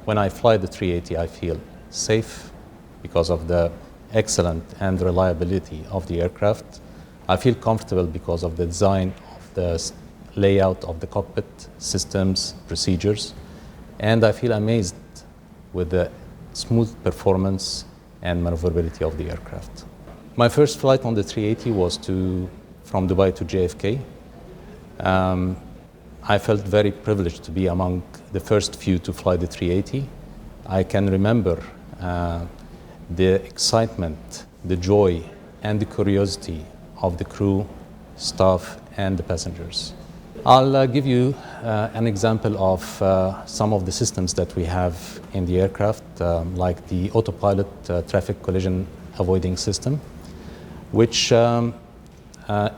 When I fly the 380, I feel safe because of the excellent and reliability of the aircraft. I feel comfortable because of the design of the layout of the cockpit systems, procedures, and I feel amazed with the smooth performance and maneuverability of the aircraft. My first flight on the 380 was from Dubai to JFK. I felt very privileged to be among the first few to fly the 380. I can remember the excitement, the joy, and the curiosity of the crew, staff, and the passengers. I'll give you an example of some of the systems that we have in the aircraft, like the autopilot traffic collision avoiding system, which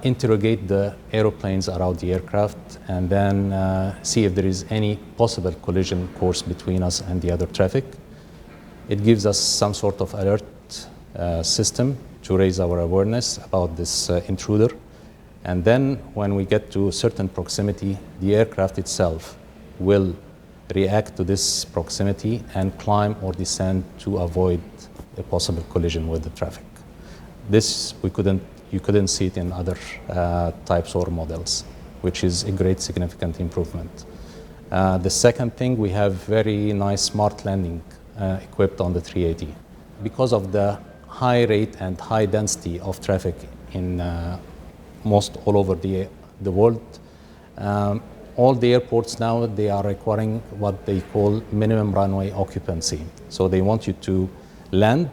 interrogate the aeroplanes around the aircraft and then see if there is any possible collision course between us and the other traffic. It gives us some sort of alert system to raise our awareness about this intruder. And then when we get to a certain proximity, the aircraft itself will react to this proximity and climb or descend to avoid a possible collision with the traffic. This you couldn't see it in other types or models, which is a great significant improvement. The second thing, we have very nice smart landing equipped on the 380. Because of the high rate and high density of traffic in most all over the world, all the airports now, they are requiring what they call minimum runway occupancy. So they want you to land,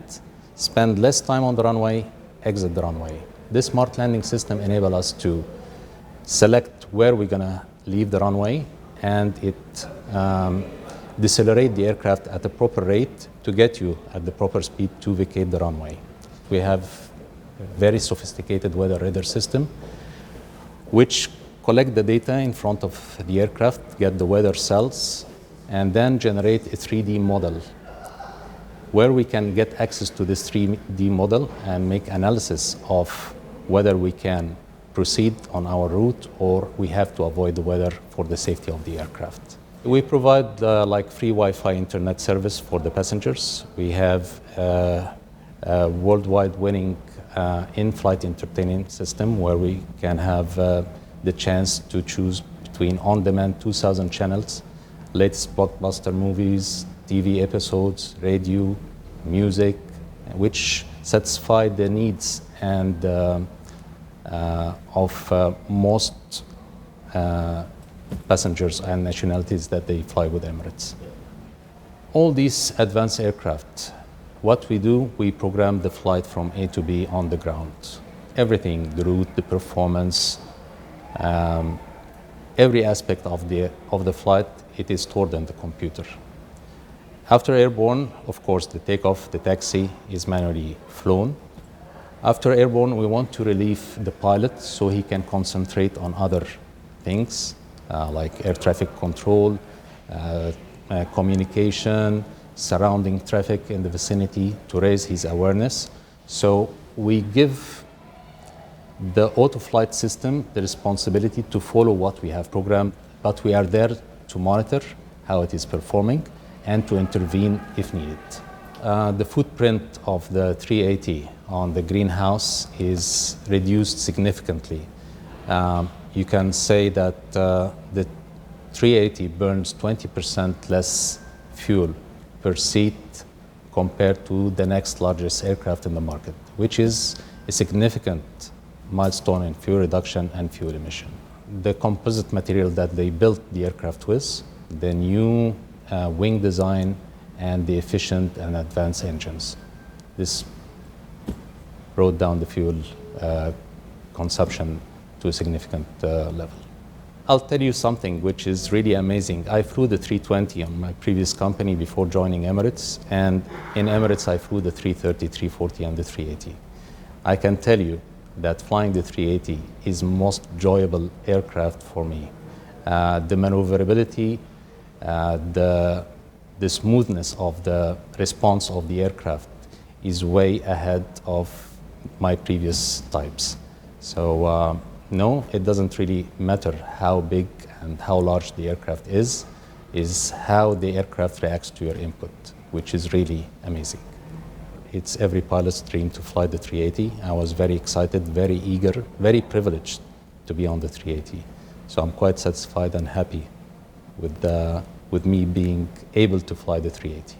spend less time on the runway, exit the runway. This smart landing system enables us to select where we're going to leave the runway, and it decelerate the aircraft at the proper rate to get you at the proper speed to vacate the runway. We have a very sophisticated weather radar system which collect the data in front of the aircraft, get the weather cells, and then generate a 3D model where we can get access to this 3D model and make analysis of whether we can proceed on our route or we have to avoid the weather for the safety of the aircraft. We provide like free Wi-Fi internet service for the passengers. We have a worldwide winning in-flight entertainment system where we can have the chance to choose between on-demand 2,000 channels, latest blockbuster movies, TV episodes, radio, music, which satisfy the needs and of most passengers and nationalities that they fly with Emirates. All these advanced aircraft, what we do, we program the flight from A to B on the ground. Everything, the route, the performance, every aspect of the flight, it is stored in the computer. After airborne, of course, the takeoff, the taxi is manually flown. After airborne, we want to relieve the pilot so he can concentrate on other things like air traffic control, communication, surrounding traffic in the vicinity to raise his awareness. So we give the auto flight system the responsibility to follow what we have programmed, but we are there to monitor how it is performing and to intervene if needed. The footprint of the 380 on the greenhouse is reduced significantly. You can say that the 380 burns 20% less fuel per seat compared to the next largest aircraft in the market, which is a significant milestone in fuel reduction and fuel emission. The composite material that they built the aircraft with, the new wing design, and the efficient and advanced engines. This brought down the fuel consumption to a significant level. I'll tell you something which is really amazing. I flew the 320 on my previous company before joining Emirates, and in Emirates I flew the 330, 340, and the 380. I can tell you that flying the 380 is most enjoyable aircraft for me. The maneuverability, the smoothness of the response of the aircraft is way ahead of my previous types. So no, it doesn't really matter how big and how large the aircraft is how the aircraft reacts to your input, which is really amazing. It's every pilot's dream to fly the 380. I was very excited, very eager, very privileged to be on the 380. So I'm quite satisfied and happy with me being able to fly the 380.